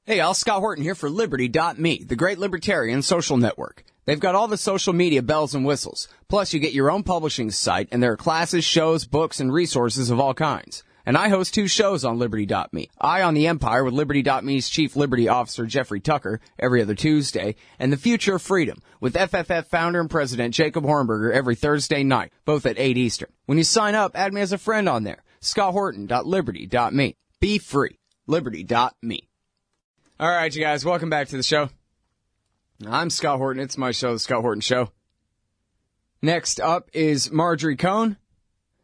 Hey, all, Scott Horton here for Liberty.me, the great libertarian social network. They've got all the social media bells and whistles. Plus, you get your own publishing site, and there are classes, shows, books, and resources of all kinds. And I host 2 shows on Liberty.me. Eye on the Empire with Liberty.me's Chief Liberty Officer Jeffrey Tucker every other Tuesday, and The Future of Freedom with FFF founder and president Jacob Hornberger every Thursday night, both at 8 Eastern. When you sign up, add me as a friend on there. ScottHorton.Liberty.me. Be free. Liberty.me. All right, you guys, welcome back to the show. I'm Scott Horton. It's my show, The Scott Horton Show. Next up is Marjorie Cohn.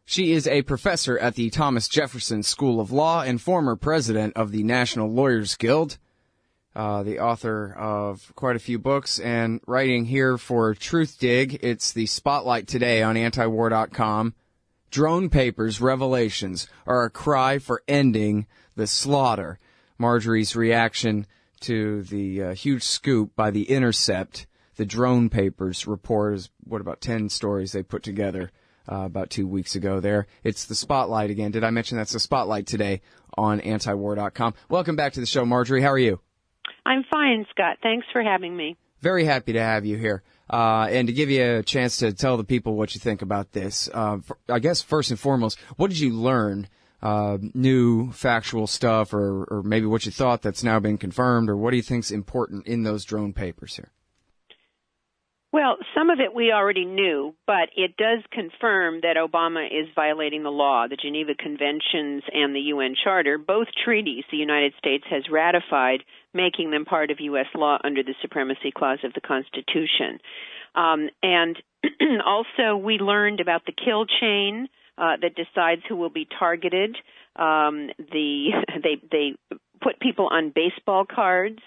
She is a professor at the Thomas Jefferson School of Law and former president of the National Lawyers Guild, the author of quite a few books, and writing here for Truth Dig. It's the spotlight today on antiwar.com. Drone papers revelations are a cry for ending the slaughter. Marjorie's reaction to the huge scoop by the Intercept, the drone papers report, is what, about 10 stories they put together about 2 weeks ago there. It's the spotlight again. Did I mention that's the spotlight today on antiwar.com? Welcome back to the show, Marjorie. How are you? I'm fine, Scott. Thanks for having me. Very happy to have you here. And to give you a chance to tell the people what you think about this, I guess first and foremost, what did you learn? New factual stuff, or maybe what you thought that's now been confirmed, or what do you think's important in those drone papers here? Well, some of it we already knew, but it does confirm that Obama is violating the law, the Geneva Conventions and the UN Charter, both treaties the United States has ratified, making them part of U.S. law under the Supremacy Clause of the Constitution. And also we learned about the kill chain that decides who will be targeted. They put people on baseball cards.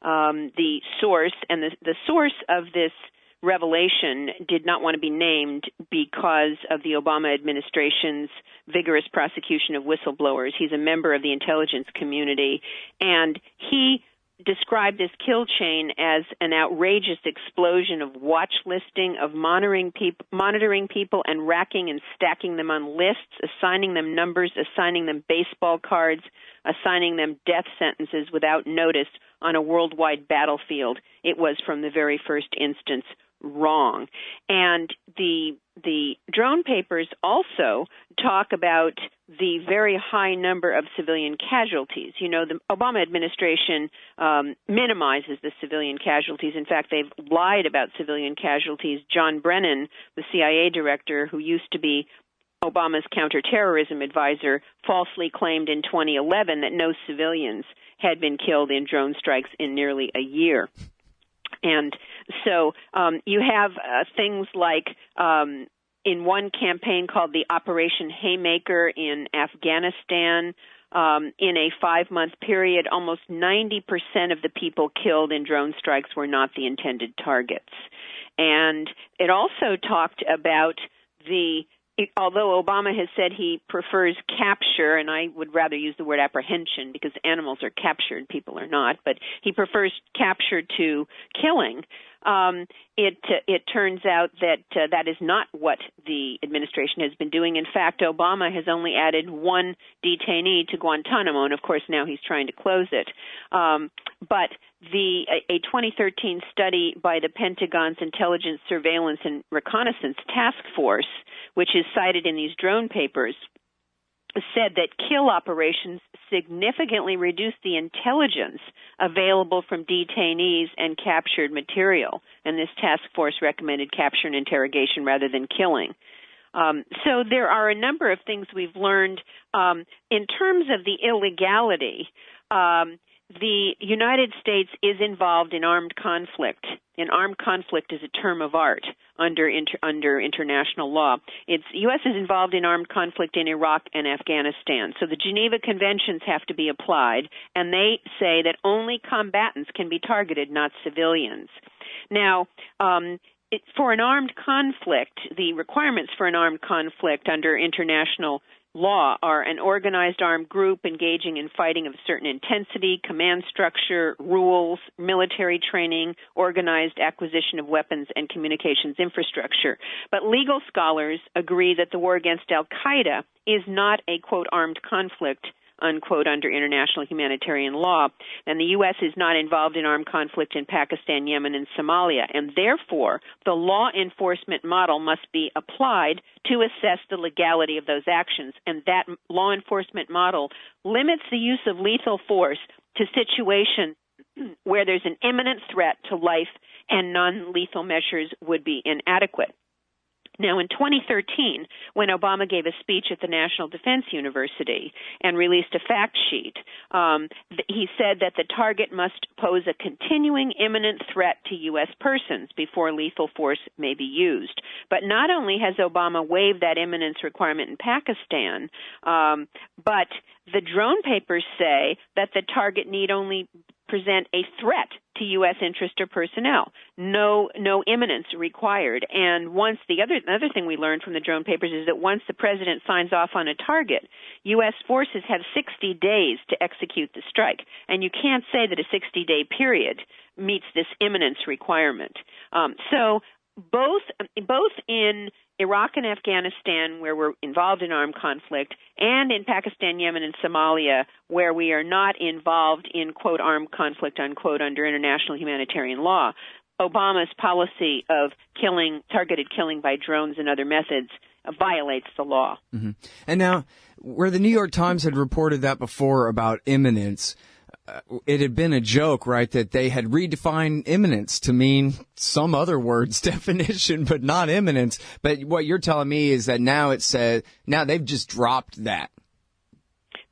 The source the source of this revelation did not want to be named because of the Obama administration's vigorous prosecution of whistleblowers. He's a member of the intelligence community, and he described this kill chain as an outrageous explosion of watch listing, of monitoring people and racking and stacking them on lists, assigning them numbers, assigning them baseball cards, assigning them death sentences without notice on a worldwide battlefield. It was, from the very first instance, wrong. And the drone papers also talk about the very high number of civilian casualties. You know, the Obama administration minimizes the civilian casualties. In fact, they've lied about civilian casualties. John Brennan, the CIA director who used to be Obama's counterterrorism advisor, falsely claimed in 2011 that no civilians had been killed in drone strikes in nearly a year. And so you have things like in one campaign called the Operation Haymaker in Afghanistan, in a 5-month period, almost 90% of the people killed in drone strikes were not the intended targets. And it also talked about although Obama has said he prefers capture, and I would rather use the word apprehension because animals are captured, people are not, but he prefers capture to killing. It turns out that that is not what the administration has been doing. In fact, Obama has only added 1 detainee to Guantanamo, and of course now he's trying to close it. But a 2013 study by the Pentagon's Intelligence, Surveillance, and Reconnaissance Task Force, which is cited in these drone papers, said that kill operations significantly reduce the intelligence available from detainees and captured material. And this task force recommended capture and interrogation rather than killing. So there are a number of things we've learned. In terms of the illegality, the United States is involved in armed conflict, and armed conflict is a term of art under international law. U.S. is involved in armed conflict in Iraq and Afghanistan. So the Geneva Conventions have to be applied, and they say that only combatants can be targeted, not civilians. Now, for an armed conflict, the requirements for an armed conflict under international law are an organized armed group engaging in fighting of a certain intensity, command structure, rules, military training, organized acquisition of weapons, and communications infrastructure. But legal scholars agree that the war against al-Qaeda is not a, quote, armed conflict unquote, under international humanitarian law. And the U.S. is not involved in armed conflict in Pakistan, Yemen, and Somalia. And therefore, the law enforcement model must be applied to assess the legality of those actions. And that law enforcement model limits the use of lethal force to situations where there's an imminent threat to life and non-lethal measures would be inadequate. Now, in 2013, when Obama gave a speech at the National Defense University and released a fact sheet, he said that the target must pose a continuing imminent threat to U.S. persons before lethal force may be used. But not only has Obama waived that imminence requirement in Pakistan, but the drone papers say that the target need only present a threat to U.S. interest or personnel. No imminence required. And once the other thing we learned from the drone papers is that once the president signs off on a target, U.S. forces have 60 days to execute the strike. And you can't say that a 60-day period meets this imminence requirement. So both in Iraq and Afghanistan, where we're involved in armed conflict, and in Pakistan, Yemen, and Somalia, where we are not involved in, quote, armed conflict, unquote, under international humanitarian law, Obama's policy of targeted killing by drones and other methods violates the law. Mm-hmm. And now, where the New York Times had reported that before about imminence, it had been a joke, right, that they had redefined imminence to mean some other word's definition, but not imminence. But what you're telling me is that now now they've just dropped that.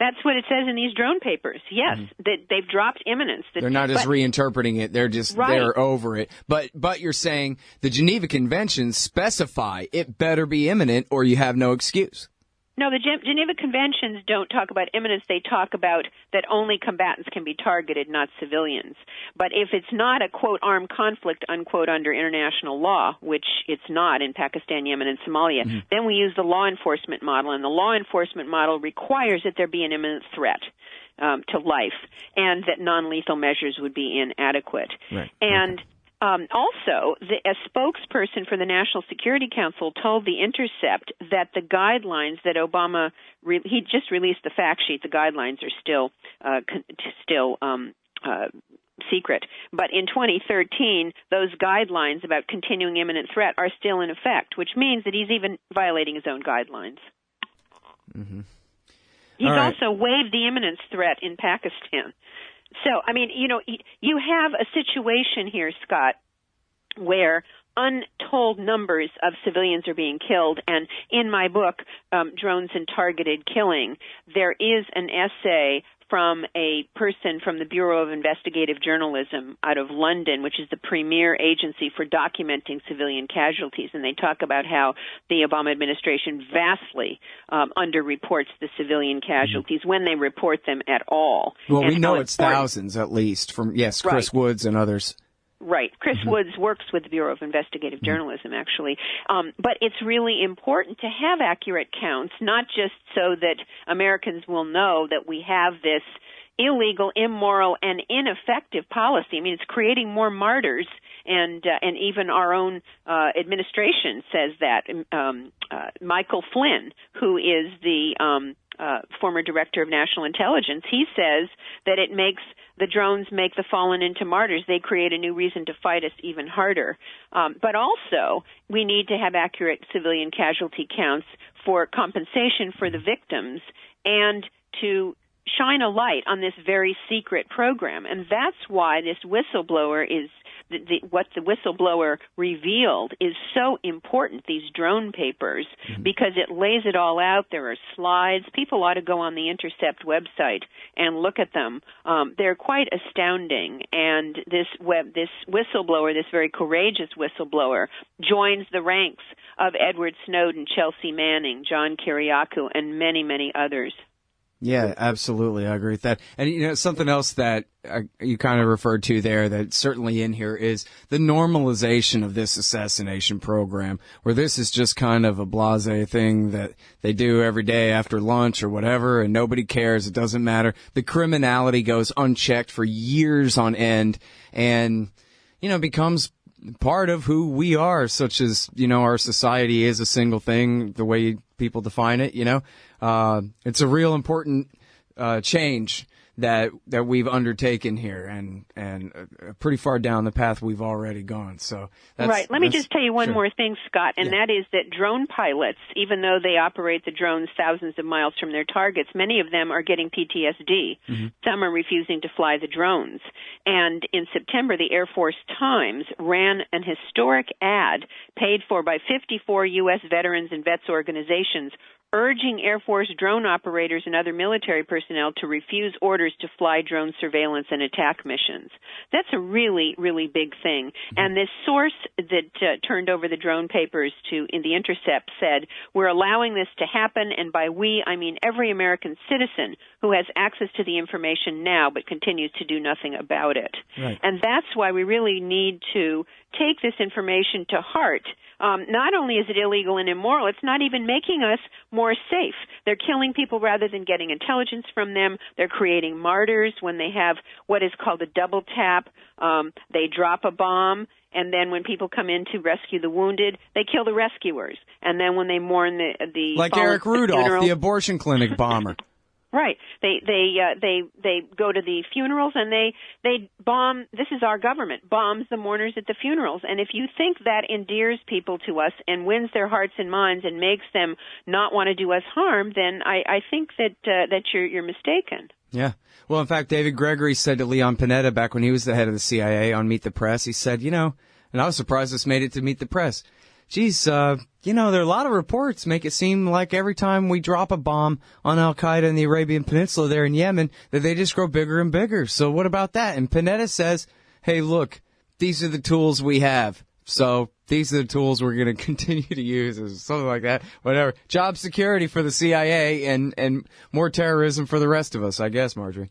That's what it says in these drone papers. Yes, that they've dropped imminence. They're not just reinterpreting it. They're just, they're over it. But you're saying the Geneva Conventions specify it better be imminent or you have no excuse. No, the Geneva Conventions don't talk about imminence. They talk about that only combatants can be targeted, not civilians. But if it's not a, quote, armed conflict, unquote, under international law, which it's not in Pakistan, Yemen, and Somalia, then we use the law enforcement model. And the law enforcement model requires that there be an imminent threat to life and that non-lethal measures would be inadequate. Right. And also, a spokesperson for the National Security Council told the Intercept that the guidelines that Obama he just released the fact sheet. The guidelines are still secret, but in 2013, those guidelines about continuing imminent threat are still in effect, which means that he's even violating his own guidelines. Mm-hmm. He's also waived the imminence threat in Pakistan. So, I mean, you have a situation here, Scott, where untold numbers of civilians are being killed. And in my book, Drones and Targeted Killing, there is an essay from a person from the Bureau of Investigative Journalism out of London, which is the premier agency for documenting civilian casualties. And they talk about how the Obama administration vastly underreports the civilian casualties when they report them at all. Well, we know it's thousands at least from, Chris Woods and others. Right. Chris Woods works with the Bureau of Investigative Journalism, actually. But it's really important to have accurate counts, not just so that Americans will know that we have this illegal, immoral, and ineffective policy. I mean, it's creating more martyrs, and even our own administration says that. Michael Flynn, who is the former director of national intelligence, he says that the drones make the fallen into martyrs. They create a new reason to fight us even harder. But also, we need to have accurate civilian casualty counts for compensation for the victims and to shine a light on this very secret program. And that's why this whistleblower is what the whistleblower revealed is so important, these drone papers, because it lays it all out. There are slides. People ought to go on the Intercept website and look at them. They're quite astounding. And this whistleblower, this very courageous whistleblower, joins the ranks of Edward Snowden, Chelsea Manning, John Kiriakou, and many, many others. Yeah, absolutely. I agree with that. And, something else that you kind of referred to there that's certainly in here is the normalization of this assassination program, where this is just kind of a blasé thing that they do every day after lunch or whatever, and nobody cares. It doesn't matter. The criminality goes unchecked for years on end and, becomes part of who we are, such as, our society is a single thing, the way people define it, It's a real important change that we've undertaken here, and pretty far down the path we've already gone. So right. Let me just tell you one more thing, Scott, and that is that drone pilots, even though they operate the drones thousands of miles from their targets, many of them are getting PTSD. Mm-hmm. Some are refusing to fly the drones. And in September, the Air Force Times ran an historic ad paid for by 54 U.S. veterans and vets organizations, urging Air Force drone operators and other military personnel to refuse orders to fly drone surveillance and attack missions. That's a really, really big thing. And this source that turned over the drone papers in the Intercept said, we're allowing this to happen, and by we, I mean every American citizen who has access to the information now but continues to do nothing about it. Right. And that's why we really need to take this information to heart. Not only is it illegal and immoral, it's not even making us more safe. They're killing people rather than getting intelligence from them. They're creating martyrs when they have what is called a double tap. They drop a bomb, and then when people come in to rescue the wounded, they kill the rescuers. And then when they mourn the like Eric Rudolph, the abortion clinic bomber. Right. They go to the funerals and they bomb. This is our government bombs the mourners at the funerals. And if you think that endears people to us and wins their hearts and minds and makes them not want to do us harm, then I think that you're mistaken. Yeah. Well, in fact, David Gregory said to Leon Panetta back when he was the head of the CIA on Meet the Press, he said, and I was surprised this made it to Meet the Press. Geez, there are a lot of reports make it seem like every time we drop a bomb on Al-Qaeda in the Arabian Peninsula there in Yemen, that they just grow bigger and bigger. So what about that? And Panetta says, hey, look, these are the tools we have. So these are the tools we're going to continue to use, or something like that. Whatever. Job security for the CIA and more terrorism for the rest of us, I guess, Marjorie.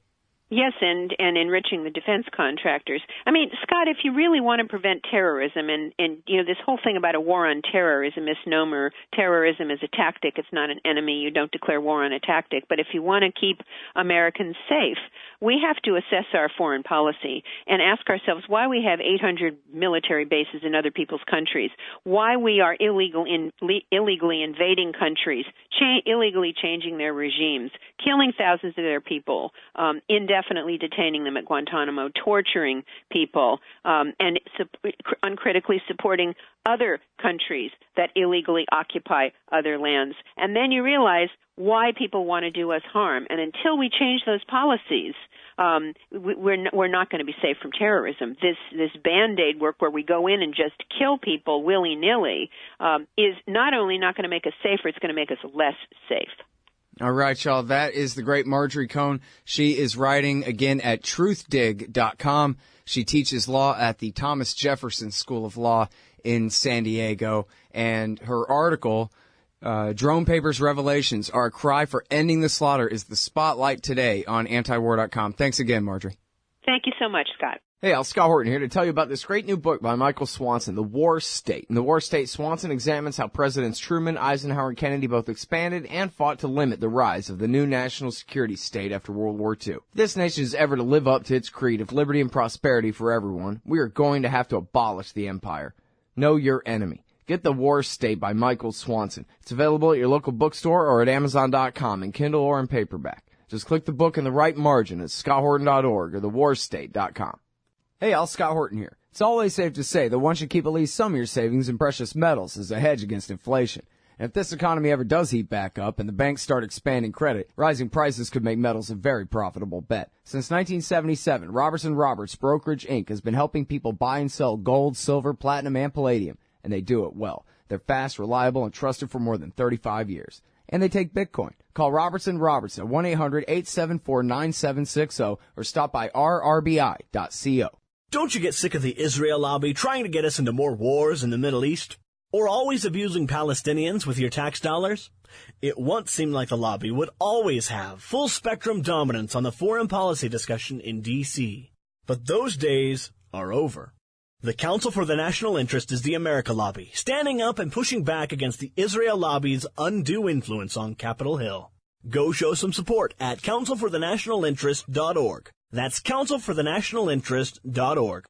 Yes, and enriching the defense contractors. I mean, Scott, if you really want to prevent terrorism, and this whole thing about a war on terror is a misnomer. Terrorism is a tactic. It's not an enemy. You don't declare war on a tactic. But if you want to keep Americans safe, we have to assess our foreign policy and ask ourselves why we have 800 military bases in other people's countries, why we are illegally invading countries, illegally changing their regimes, killing thousands of their people, indefinitely detaining them at Guantanamo, torturing people, and uncritically supporting other countries that illegally occupy other lands. And then you realize why people want to do us harm. And until we change those policies, we're not going to be safe from terrorism. This Band-Aid work where we go in and just kill people willy-nilly is not only not going to make us safer, it's going to make us less safe. All right, y'all. That is the great Marjorie Cohn. She is writing again at truthdig.com. She teaches law at the Thomas Jefferson School of Law in San Diego. And her article, Drone Papers Revelations Are a Cry for Ending the Slaughter, is the spotlight today on antiwar.com. Thanks again, Marjorie. Thank you so much, Scott. Hey, Scott Horton here to tell you about this great new book by Michael Swanson, The War State. In The War State, Swanson examines how Presidents Truman, Eisenhower, and Kennedy both expanded and fought to limit the rise of the new national security state after World War II. If this nation is ever to live up to its creed of liberty and prosperity for everyone, we are going to have to abolish the empire. Know your enemy. Get The War State by Michael Swanson. It's available at your local bookstore or at Amazon.com in Kindle or in paperback. Just click the book in the right margin at scotthorton.org or thewarstate.com. Hey, Scott Horton here. It's always safe to say that one should keep at least some of your savings in precious metals as a hedge against inflation. And if this economy ever does heat back up and the banks start expanding credit, rising prices could make metals a very profitable bet. Since 1977, Robertson Roberts Brokerage Inc. has been helping people buy and sell gold, silver, platinum, and palladium, and they do it well. They're fast, reliable, and trusted for more than 35 years. And they take Bitcoin. Call Robertson Roberts at 1-800-874-9760 or stop by rrbi.co. Don't you get sick of the Israel lobby trying to get us into more wars in the Middle East? Or always abusing Palestinians with your tax dollars? It once seemed like the lobby would always have full-spectrum dominance on the foreign policy discussion in D.C. But those days are over. The Council for the National Interest is the America lobby, standing up and pushing back against the Israel lobby's undue influence on Capitol Hill. Go show some support at councilforthenationalinterest.org. That's councilforthenationalinterest.org.